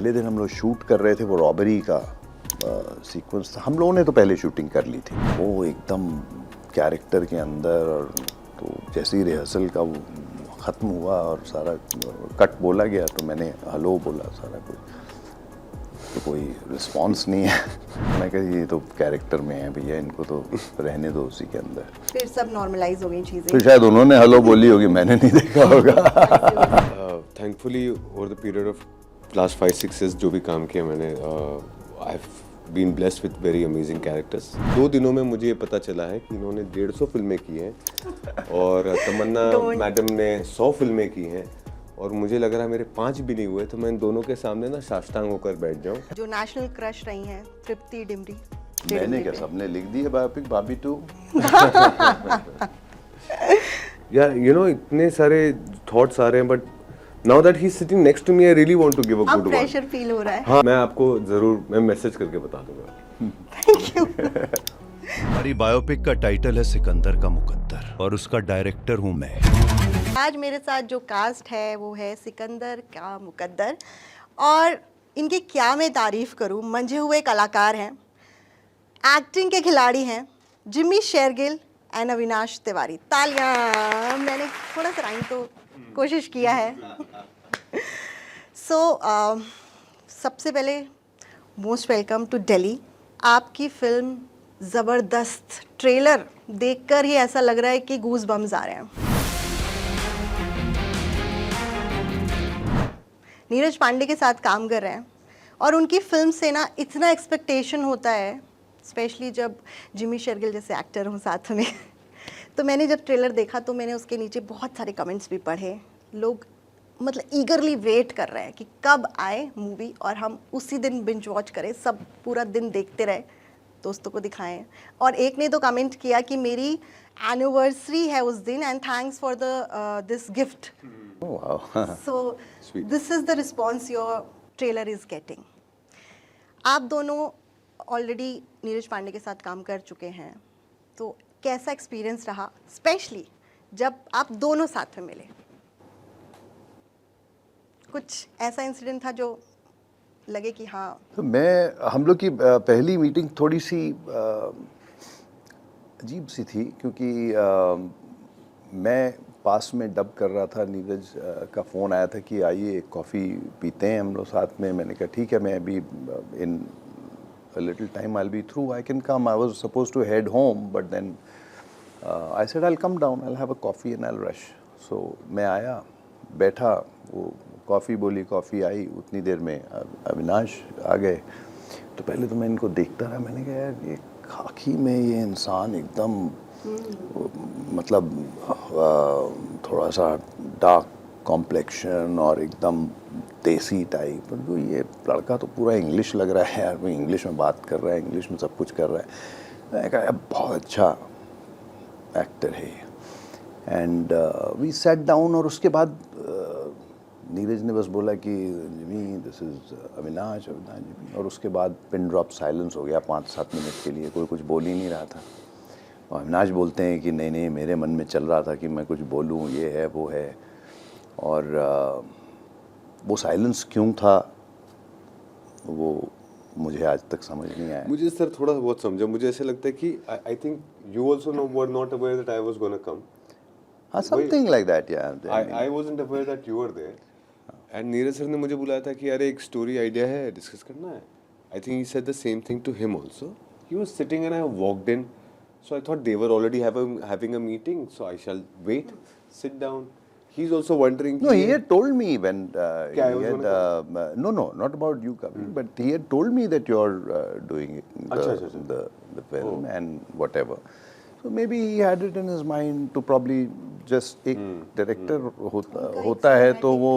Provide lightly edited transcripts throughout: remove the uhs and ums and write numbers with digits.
पहले दिन हम लोग शूट कर रहे थे, वो रॉबरी का सीक्वेंस था। हम लोगों ने तो पहले शूटिंग कर ली थी, वो एकदम कैरेक्टर के अंदर। और तो जैसे ही रिहर्सल का वो ख़त्म हुआ और सारा कट बोला गया तो मैंने हेलो बोला, सारा कुछ, तो कोई रिस्पॉन्स नहीं है। मैं कहा ये तो कैरेक्टर में है भैया, इनको तो रहने दो उसी के अंदर। फिर सब नॉर्मलाइज हो गई चीज़ें। तो शायद उन्होंने हेलो बोली होगी, मैंने नहीं देखा होगा। Thankfully over the period of last 5-6 years जो भी काम किया मैंने, I have been blessed with very amazing characters. 2 दिनों में मुझे ये पता चला है कि इन्होंने 150 फिल्में की हैं और तमन्ना मैडम ने 100 फिल्में की हैं, और मुझे लग रहा है मेरे 5 भी नहीं हुए, तो मैं इन दोनों के सामने ना साष्टांग होकर बैठ जाऊं। जो नेशनल क्रश रही हैं तृप्ति डिमरी। मैंने क्या, सबने लिख दी है बायोपिक भाभी 2। यार यू नो इतने सारे थॉट्स आ रहे हैं, but now that he is sitting next to me I really want to give a good one. Pressure feel हो रहा है। हाँ, मैं आपको जरूर मैं मैसेज करके बता दूंगा। Thank you. हमारी बायोपिक का टाइटल है सिकंदर का मुकद्दर, और उसका डायरेक्टर हूं मैं। आज मेरे साथ जो कास्ट है वो है सिकंदर का मुकद्दर, और इनकी क्या मैं तारीफ करूं, मंझे हुए कलाकार हैं, एक्टिंग के खिलाड़ी हैं, जिमी शेरगिल एंड अविनाश तिवारी। तालियां। मैंने थोड़ा सा राइम तो कोशिश किया है। सबसे पहले मोस्ट वेलकम टू दिल्ली। आपकी फिल्म ज़बरदस्त, ट्रेलर देखकर ही ऐसा लग रहा है कि गूज बम्स आ रहे हैं। नीरज पांडे के साथ काम कर रहे हैं और उनकी फिल्म से ना इतना एक्सपेक्टेशन होता है, स्पेशली जब जिमी शेरगिल जैसे एक्टर हों साथ में। तो मैंने जब ट्रेलर देखा तो मैंने उसके नीचे बहुत सारे कमेंट्स भी पढ़े। लोग मतलब ईगरली वेट कर रहे हैं कि कब आए मूवी और हम उसी दिन बिंज वॉच करें, सब पूरा दिन देखते रहे, दोस्तों को दिखाएं। और एक ने तो कमेंट किया कि मेरी एनिवर्सरी है उस दिन, and thanks for the this gift. So this is the response your trailer is getting. आप दोनों ऑलरेडी नीरज पांडे के साथ काम कर चुके हैं, तो कैसा एक्सपीरियंस रहा, स्पेशली जब आप दोनों साथ में मिले? कुछ ऐसा इंसिडेंट था जो लगे कि हाँ? तो हम लोग की पहली मीटिंग थोड़ी सी अजीब सी थी, क्योंकि मैं पास में डब कर रहा था। नीरज का फ़ोन आया था कि आइए कॉफ़ी पीते हैं हम लोग साथ में। मैंने कहा ठीक है, मैं अभी इन a little time I'll be through, I can come. I was supposed to head home, but then I said I'll come down, I'll have a coffee and I'll rush. So मैं आया, बैठा, वो कॉफ़ी बोली, coffee आई, उतनी देर में अविनाश आ गए। तो पहले तो मैं इनको देखता रहा, मैंने कहा यार ये खाकी में ये इंसान एकदम मतलब थोड़ा सा डार्क कॉम्प्लेक्शन और एकदम देसी टाइप, तो ये लड़का तो पूरा इंग्लिश लग रहा है यार, वो इंग्लिश में बात कर रहा है, इंग्लिश में सब कुछ कर रहा है। मैंने कहा यार बहुत अच्छा एक्टर है ये। एंड वी सेट डाउन, और उसके बाद नीरज ने बस बोला कि Jimmy this is Avinash Jimmy, और उसके बाद पिन ड्रॉप साइलेंस हो गया 5-7 मिनट के लिए, कोई कुछ बोल ही नहीं रहा था। और अविनाश बोलते हैं कि नहीं नहीं, मेरे मन में चल रहा था कि मैं कुछ बोलूँ, ये है वो है। और वो साइलेंस क्यों था वो मुझे आज तक समझ नहीं आया। मुझे सर थोड़ा बहुत समझा, मुझे ऐसे लगता है कि I think you also know were not aware that I was gonna come. हाँ, समथिंग लाइक दैट यार। I wasn't aware that you were there, and Neeraj sir ने मुझे बुलाया था कि अरे एक स्टोरी आइडिया है, डिस्कस करना है। I think he said the same thing to him also. He was sitting and I walked in, so I thought they were already having a meeting, so I shall wait, sit down. He's also wondering. No, he had told me when he I was had no, not about you coming, but he had told me that you're doing the film and whatever. So maybe he had it in his mind to probably just एक director होता है तो वो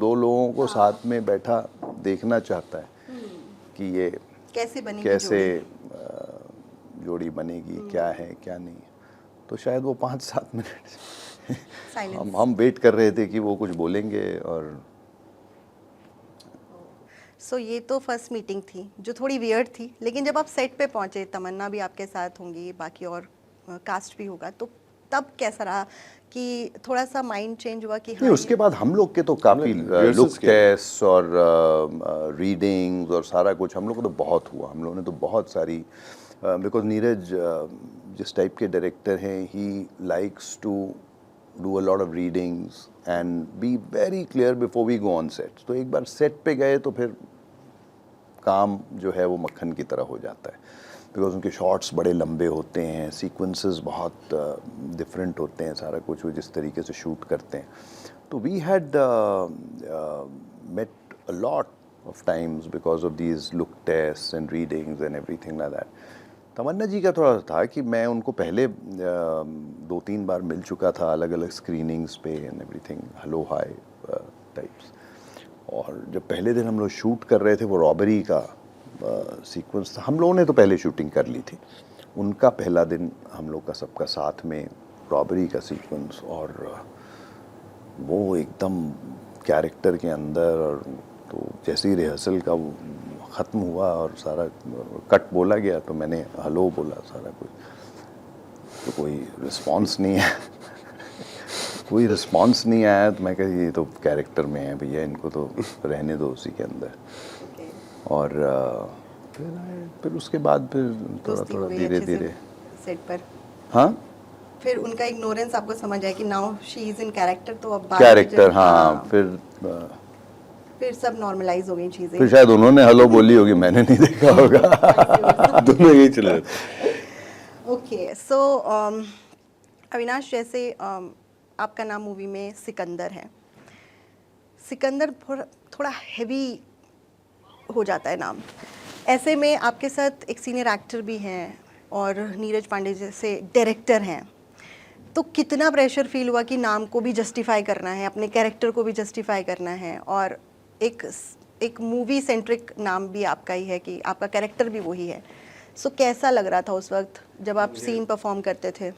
2 लोगों को साथ में बैठा देखना चाहता है कि ये कैसे जोड़ी बनेगी, क्या है क्या नहीं। तो शायद वो 5-7 मिनट हम वेट कर रहे थे कि वो कुछ बोलेंगे। और सो ये तो फर्स्ट मीटिंग थी जो थोड़ी वियर्ड थी, लेकिन जब आप सेट पे पहुंचे, तमन्ना भी आपके साथ होंगी, बाकी और कास्ट भी होगा, तो तब कैसा रहा कि थोड़ा सा माइंड चेंज हुआ कि नहीं, उसके बाद हम लोग के तो काफ़ी rehearsals लुक किए। टेस्ट और रीडिंग्स और सारा कुछ हम लोग को तो बहुत हुआ, हम लोगों ने तो बहुत सारी, बिकॉज नीरज जिस टाइप के डायरेक्टर हैं, he likes to do a lot of readings and be very clear before we go on set. तो एक बार सेट पे गए तो फिर काम जो है वो मक्खन की तरह हो जाता है, बिकॉज उनके शॉट्स बड़े लंबे होते हैं, सीक्वेंसेस बहुत डिफरेंट होते हैं, सारा कुछ वो जिस तरीके से शूट करते हैं। तो we had met a lot of times because of these look test and readings and everything like that. Tamannaah ji का थोड़ा था कि मैं उनको पहले 2-3 बार मिल चुका था अलग अलग स्क्रीनिंग्स पे and everything, hello hi types. और जब पहले दिन हम लोग शूट कर रहे थे, वो रॉबरी का सीक्वेंस था, हम लोगों ने तो पहले शूटिंग कर ली थी, उनका पहला दिन हम लोग का सबका साथ में रॉबरी का सीक्वेंस, और वो एकदम कैरेक्टर के अंदर। और तो जैसे ही रिहर्सल का ख़त्म हुआ और सारा कट बोला गया तो मैंने हेलो बोला, सारा कुछ, तो कोई रिस्पांस नहीं है कोई रिस्पांस नहीं आया, तो मैं कहा ये तो कैरेक्टर में है भैया, इनको तो रहने दो उसी के अंदर। और फिर उसके बाद फिर थोड़ा दोस्ती हो थोड़ा गई धीरे अच्छे से धीरे। सेट पर। हाँ, फिर उनका इग्नोरेंस आपको समझ आया कि now she is in character, तो अब बाद में कैरेक्टर, जब- हाँ, फिर सब नॉर्मलाइज हो गई चीजें। फिर शायद उन्होंने हेलो बोली होगी, मैंने नहीं देखा होगा दोनों यही चले जाते। ओके, सो अविनाश, जैसे आपका नाम मूवी में सिकंदर है। सिकंदर थोड़ा हैवी हो जाता है नाम। ऐसे में आपके साथ एक सीनियर एक्टर भी हैं और नीरज पांडे जैसे डायरेक्टर हैं, तो कितना प्रेशर फील हुआ कि नाम को भी जस्टिफाई करना है, अपने कैरेक्टर को भी जस्टिफाई करना है, और एक मूवी सेंट्रिक नाम भी आपका ही है कि आपका कैरेक्टर भी वही है। सो कैसा लग रहा था उस वक्त जब आप सीन परफॉर्म करते थे?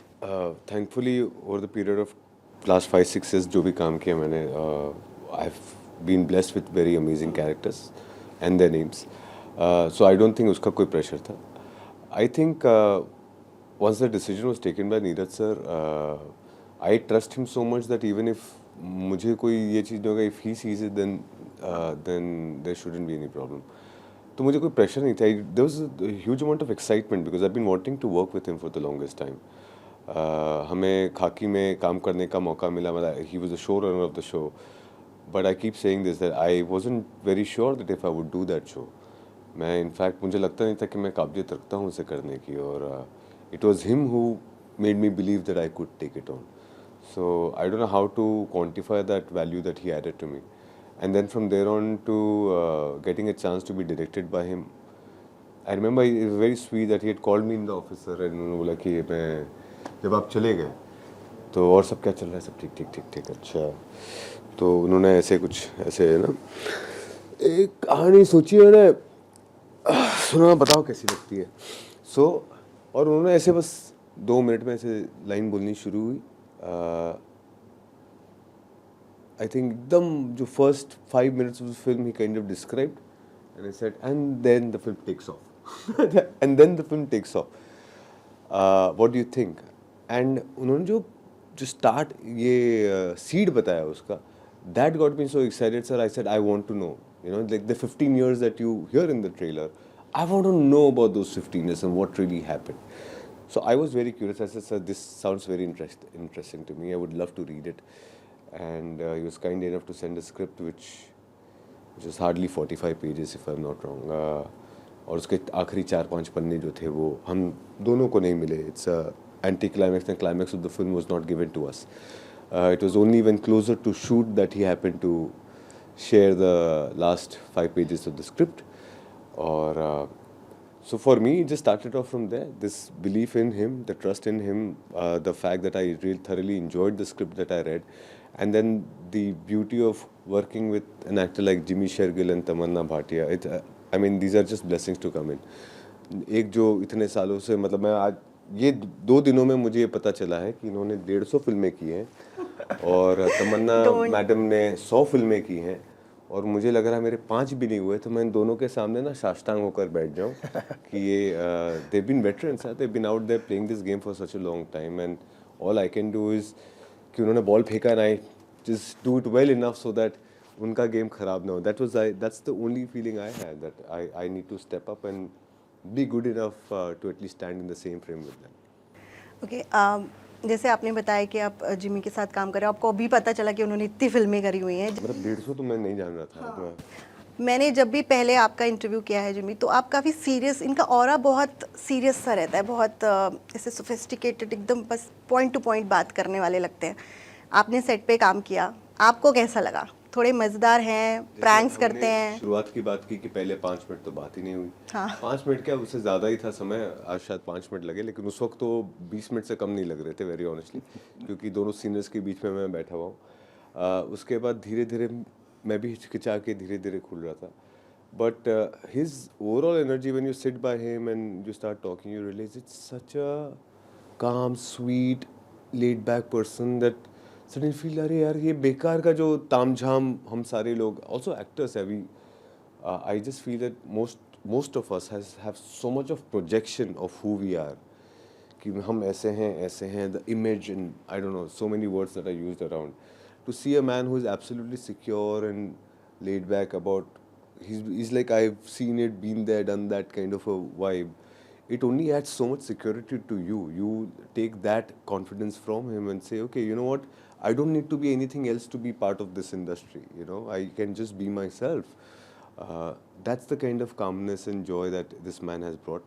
Thankfully over the period of last 5-6 years जो भी काम किया मैंने, I have been blessed with very amazing characters and their names, so I don't think उसका कोई प्रेशर था। I think once the decision was taken by Neeraj sir, I trust him so much that even if मुझे कोई ये चीज़ नहीं होगा, if he sees it then there shouldn't be any problem. तो मुझे कोई प्रेशर नहीं था। There was a huge amount of excitement because I've been wanting to work with him for the longest time. हमें खाकी में काम करने का मौका मिला, मतलब he was the showrunner of the show, but I keep saying this that I wasn't very sure that if I would do that show. मैं इनफैक्ट मुझे लगता नहीं था कि मैं काबिलियत रखता हूँ उसे करने की, और it was him who made me believe that I could take it on. So I don't know how to quantify that value that he added to me. And then from there on to getting a chance to be directed by him, I remember it was very sweet that he had called me in the office, sir, and उन्होंने बोला कि मैं जब आप चले गए तो और सब क्या चल रहा है, सब ठीक ठीक ठीक ठीक, अच्छा। तो उन्होंने ऐसे कुछ ऐसे ना एक कहानी सोची है ना, सुना, बताओ कैसी लगती है। सो और उन्होंने ऐसे बस 2 मिनट में ऐसे लाइन बोलनी शुरू हुई। आई थिंक एकदम जो first 5 minutes of the film he kind of described and I said and then the film takes off and then the film takes off, what do you think. And उन्होंने जो start ये seed बताया उसका, that got me so excited sir. I said I want to know, you know, like the 15 years that you hear in the trailer, I want to know about those 15 years and what really happened. So I was very curious. I said, sir, this sounds very interesting to me. I would love to read it. And he was kind enough to send a script which was hardly 45 pages if I'm not wrong. और उसके आखिरी 4-5 पन्ने जो थे वो हम दोनों को नहीं मिले. It's a anti-climax and climax of the film was not given to us. It was only when closer to shoot that he happened to share the last 5 pages of the script. Or so for me, it just started off from there. This belief in him, the trust in him, the fact that I really thoroughly enjoyed the script that I read, and then the beauty of working with an actor like Jimmy Shergill and Tamanna Bhatia. I mean, these are just blessings to come in. एक जो इतने सालों से, मतलब मैं आज ये 2 दिनों में मुझे ये पता चला है कि इन्होंने 150 फिल्में की हैं और तमन्ना मैडम ने 100 फिल्में की हैं, और मुझे लग रहा है मेरे 5 भी नहीं हुए, तो मैं इन दोनों के सामने ना साष्टांग होकर बैठ जाऊं कि ये they've been veterans, they've been out there playing this game for such a long time, and all I can do is कि उन्होंने बॉल फेंका and I just do it well enough so that उनका game खराब ना हो. That's the only feeling I had, that I need to step up and be good enough to at least stand in the same frame with them. Okay जैसे आपने बताया कि आप Jimmy के साथ काम कर रहे हो, आपको अभी पता चला कि उन्होंने इतनी फिल्में करी हुई हैं. मतलब 150 तो मैं नहीं जान रहा था. हाँ. मैंने जब भी पहले आपका इंटरव्यू किया है जिमी, तो आप काफ़ी सीरियस, इनका ऑरा बहुत सीरियस सा रहता है, बहुत ऐसे सोफिस्टिकेटेड, एकदम बस पॉइंट टू पॉइंट बात करने वाले लगते हैं. आपने सेट पे काम किया, आपको कैसा लगा? थोड़े मज़ेदार हैं, प्रैंक्स करते हैं. शुरुआत की बात की कि पहले 5 मिनट तो बात ही नहीं हुई. हाँ. 5 मिनट क्या, उससे ज़्यादा ही था समय. आज शायद 5 मिनट लगे, लेकिन उस वक्त तो 20 मिनट से कम नहीं लग रहे थे, वेरी ऑनेस्टली, क्योंकि दोनों सीनियर्स के बीच में मैं बैठा हुआ हूँ. उसके बाद धीरे धीरे मैं भी हिचकिचा के धीरे धीरे खुल रहा था. But his overall energy, when you sit by him and you start talking, you realize it's such a calm, sweet, laid-back person that suddenly you feel, अरे यार ये बेकार का जो तामझाम हम सारे लोग, also actors have, I just feel that most of us have so much of projection of who we are. कि हम ऐसे हैं, the image, and I don't know, so many words that are used around. To see a man who is absolutely secure and laid back about, he's like, I've seen it, been there, done that kind of a vibe. It only adds so much security to you. You take that confidence from him and say, okay, you know what? I don't need to be anything else to be part of this industry. You know, I can just be myself. That's the kind of calmness and joy that this man has brought.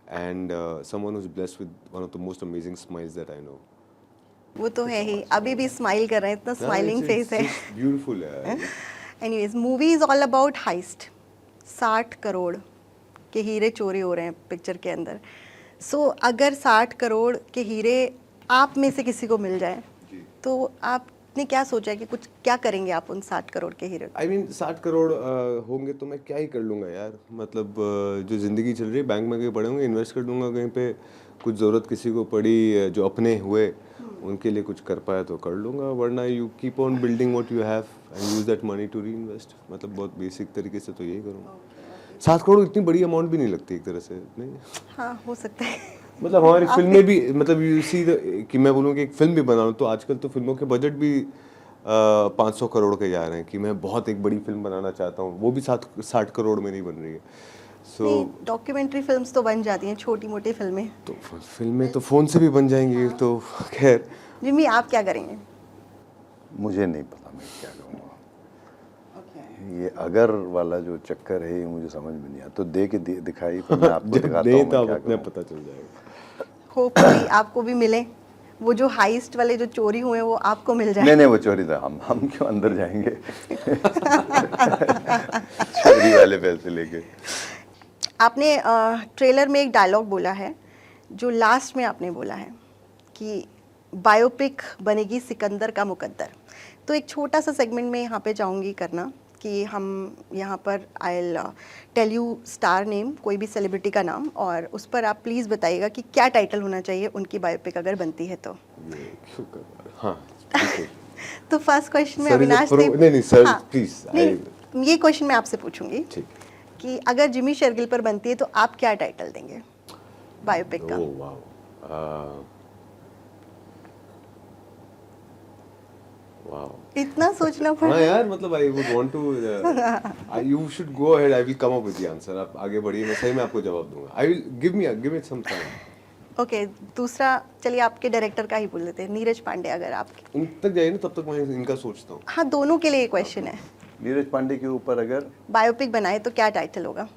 And someone who's blessed with one of the most amazing smiles that I know. वो तो है ही, अभी भी smile कर रहे हैं, इतना smiling face है. ब्यूटीफुल है. Anyways, movie is all about heist. 60 crore के हीरे चोरी हो रहे हैं पिक्चर के अंदर. सो अगर 60 करोड़ के हीरे आप में से किसी को मिल जाए, तो आपने क्या सोचा है कि कुछ क्या करेंगे आप उन 60 करोड़ के हीरे? I mean, 60 करोड़ होंगे तो मैं क्या ही कर लूँगा यार. मतलब जो ज़िंदगी चल रही है, बैंक में कहीं पड़े होंगे, इन्वेस्ट कर दूंगा कहीं पे. कुछ ज़रूरत किसी को पड़ी, जो अपने हुए उनके लिए कुछ कर पाया तो कर लूँगा, वरना you keep on building what you have and use that money to reinvest. मतलब बहुत बेसिक तरीके से तो यही करूँगा. 7 करोड़ इतनी बड़ी अमाउंट भी नहीं लगती एक तरह से, नहीं? हाँ, हो सकता है. मतलब हमारी फिल्म में भी, मतलब यू सी कि मैं बोलूँ कि एक फिल्म भी बनाऊँ, तो आजकल तो फिल्मों के बजट भी 500 करोड़ के जा रहे हैं. कि मैं बहुत एक बड़ी फिल्म बनाना चाहता हूँ, वो भी 60 करोड़ में नहीं बन रही है. सो डॉक्यूमेंट्री फिल्म्स तो बन जाती हैं, छोटी मोटी फिल्में. तो फिल्में तो फ़ोन से भी बन जाएंगी. तो खैर, जिमी, आप क्या करेंगे? मुझे नहीं पता मैं क्या करूँगा. ये अगर वाला जो चक्कर है ये मुझे समझ में नहीं आता. तो दे के दिखाई तो मैं आपको दिखाता हूँ मैं क्या अपने करूँ. पता चल जाएगा. होपफुली आपको भी मिले, वो जो हाइस्ट वाले जो चोरी हुए वो आपको मिल जाए. नहीं वो चोरी था. हम क्यों अंदर जाएंगे चोरी वाले पैसे लेके. आपने ट्रेलर में एक डायलॉग बोला है, जो लास्ट में आपने बोला है कि बायोपिक बनेगी सिकंदर का मुकद्दर. तो एक छोटा सा सेगमेंट में यहाँ पे चाहूँगी करना कि हम यहाँ पर I will tell you star name, कोई भी सेलिब्रिटी का नाम, और उस पर आप प्लीज़ बताइएगा कि क्या टाइटल होना चाहिए उनकी बायोपिक अगर बनती है तो. हाँ. तो फर्स्ट क्वेश्चन में Sir is a Avinash pro- ने, नहीं, sir, हाँ, please, नहीं, ये क्वेश्चन मैं आपसे पूछूंगी ठीक. कि अगर जिमी शेरगिल पर बनती है तो आप क्या टाइटल देंगे बायोपिक का? Oh wow. Wow. इतना सोचना हाँ पड़ा. यार, मतलब I would want to. You should go ahead. I will come up with the answer. आप आगे बढ़िए, मैं सही में आपको जवाब दूंगा. I will give it some time. Okay, दूसरा चलिए आपके डायरेक्टर का ही बोल देते हैं, नीरज पांडे. अगर आप उन तक जाइए ना, तब तक मैं इनका सोचता हूँ. हाँ, दोनों के लिए ये क्वेश्चन है. नीरज पांडे के ऊपर अगर बायोपिक बनाए तो क्या टाइटल होगा?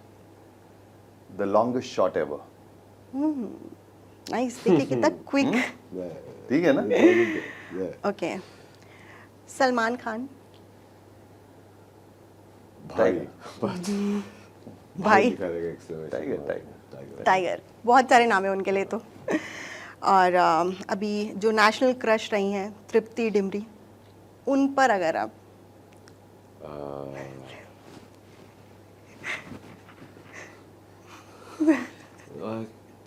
The longest shot ever. Nice, देखिए कितना क्विक. ठीक है ना. Yeah. ओके, सलमान खान. भाई. भाई. टाइगर. टाइगर, बहुत सारे नाम है उनके लिए तो. और अभी जो नेशनल क्रश रही हैं तृप्ति डिमरी, उन पर अगर आप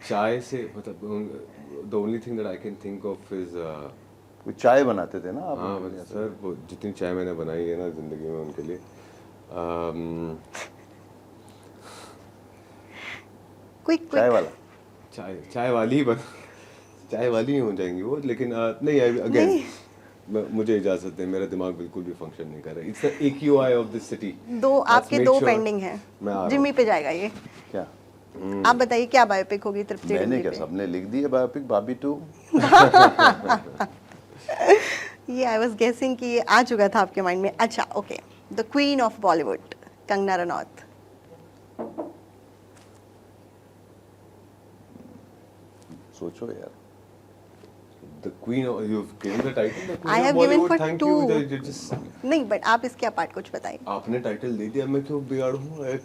चाय से, मतलब the only thing that I can think of is वो चाय बनाते थे ना आप. हाँ मतलब सर, वो जितनी चाय मैंने बनाई है ना जिंदगी में उनके लिए, क्विक चाय वाला. चाय वाली ही चाय वाली ही हो जाएंगी वो, लेकिन नहीं अगेन मुझे इजाजत दें, मेरा दिमाग बिल्कुल भी फंक्शन नहीं कर रहा। It's the AQI of this city. आपके दो पेंडिंग हैं। मैं आ रहा जिम्मी पे जाएगा ये। क्या आप बताइए क्या बायोपिक होगी तृप्ति मैंने डिमरी क्या पे? सबने लिख दी है बायोपिक भाभी 2। ये आई वाज गेसिंग कि ये आ चुका था आपके माइंड में। अच्छा okay, the queen of Bollywood Kangana Ranaut. सोचो यार। The queen of, you have given the title, the I queen have of given Bollywood. for thank two. You just नहीं बट आप इसके अपार्ट कुछ बताइए। आपने टाइटल दे दिया, मैं क्यों बिगाड़ूं?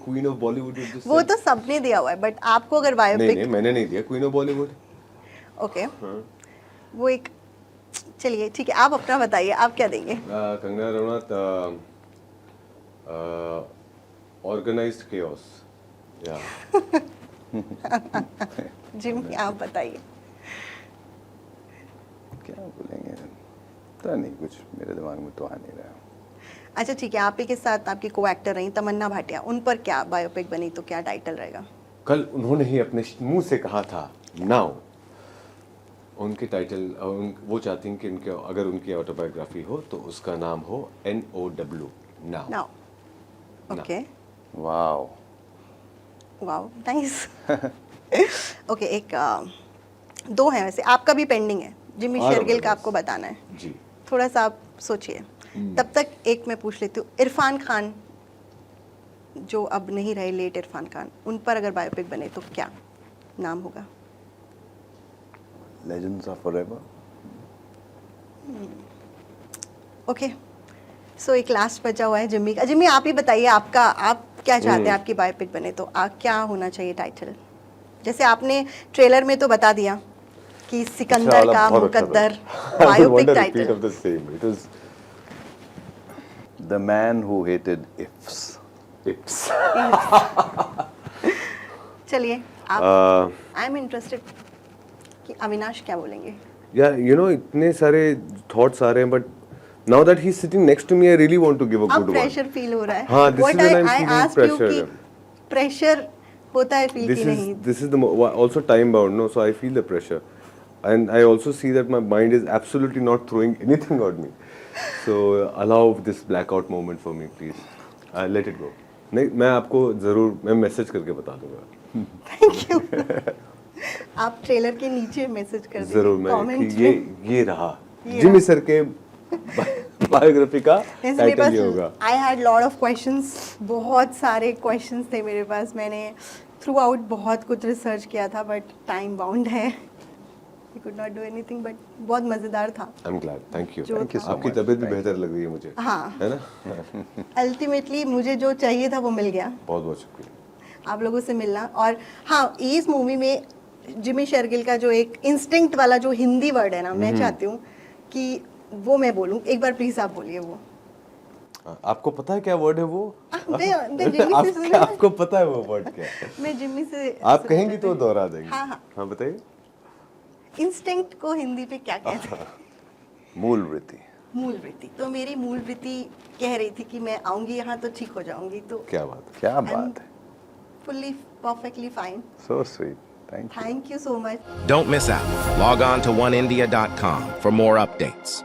क्वीन ऑफ बॉलीवुड वो तो सबने दिया हुआ है, बट आपको अगर नहीं बायोपिक नहीं मैंने नहीं दिया क्वीन ऑफ बॉलीवुड। ओके वो एक, चलिए ठीक है, आप अपना बताइए, आप क्या देंगे? Kangana Ranaut, organised chaos. या जिम्मी आप बताइए। क्या बोलेंगे, पता नहीं, कुछ मेरे दिमाग में तो आ नहीं रहा। अच्छा ठीक है, आप ही के साथ आपकी को एक्टर रही तमन्ना भाटिया, उन पर क्या बायोपिक बनी तो क्या टाइटल रहेगा? कल उन्होंने ही अपने मुंह से कहा था नाउ। उनके टाइटल वो चाहती हैं कि उनके, अगर उनकी ऑटोबायोग्राफी हो तो उसका नाम हो NOW now. Now okay, wow wow nice. Okay एक दो हैं वैसे, आपका भी पेंडिंग है, जिम्मी आ रहा हूँ शेरगिल का बस। आपको बताना है। जी थोड़ा सा आप सोचिए, तब तक एक मैं पूछ लेती हूँ। इरफान खान जो अब नहीं रहे, लेट इरफान खान, उन पर अगर बायोपिक बने तो क्या नाम होगा? Legends of forever. Okay so एक लास्ट बचा हुआ है जिम्मी का। जिम्मी आप ही बताइए, आपका, आप क्या चाहते हैं आपकी बायोपिक बने तो क्या होना चाहिए टाइटल? जैसे आपने ट्रेलर में तो बता दिया कि Sikandar ka Muqaddar biopic title. of the same. It was the man who hated ifs. Ips. चलिए आप, आई एम इंटरेस्टेड कि अविनाश क्या बोलेंगे। Yeah, you know, इतने सारे thoughts आ रहे हैं, but now that he's sitting next to me, I really want to give a अब good one. प्रेशर फील हो रहा है। हाँ, this is when I'm I feeling asked you pressure. कि प्रेशर होता है फील This की is नहीं? this is the also time bound, no? So I feel the pressure, and I also see that my mind is absolutely not throwing anything at me. So allow this blackout moment for me, please. Let it go. नहीं, मैं आपको जरूर मैं message करके बता दूंगा। Thank you. आप trailer के नीचे मैसेज कर दीजिए, जरूर मैं कमेंट कि में। ये रहा जिमी सर के बायोग्राफी का जैसे मेरे टाइटल ये होगा। पास I had lot of questions, बहुत सारे क्वेश्चंस थे मेरे पास। मैंने थ्रू आउट बहुत कुछ रिसर्च किया था, बट टाइम बाउंड है, I could not do anything, but बहुत मज़ेदार था। I am glad, thank you. जो Thank you so आपकी much. तबीयत भी Thank बेहतर लग रही है मुझे, हाँ। है ना? अल्टीमेटली मुझे जो चाहिए था वो मिल गया, बहुत बहुत शुक्रिया। आप लोगों से मिलना। और हाँ, इस मूवी में जिमी शेरगिल का जो एक इंस्टिंक्ट वाला जो हिंदी वर्ड है ना, मैं चाहती हूँ कि वो मैं बोलूँ। एक बार प्लीज आप बोलिए वो। आपको पता है क्या वर्ड है वो? मैं जिम्मी से सुनूंगी। आपको पता है वो वर्ड क्या है? मैं जिम्मी से आप कहेंगी तो दोहरा देंगे। हाँ, हाँ। हाँ बताइए। इंस्टिंक्ट को हिंदी पे क्या कहते हैं? मूल वृत्ति। मूल वृत्ति। तो मेरी मूल वृत्ति कह रही थी कि मैं आऊंगी यहाँ तो ठीक हो जाऊंगी, तो क्या बात है। क्या बात है, fully perfectly fine. So sweet, thank you. Thank you so much. Don't miss out. Log on to oneindia.com for more updates.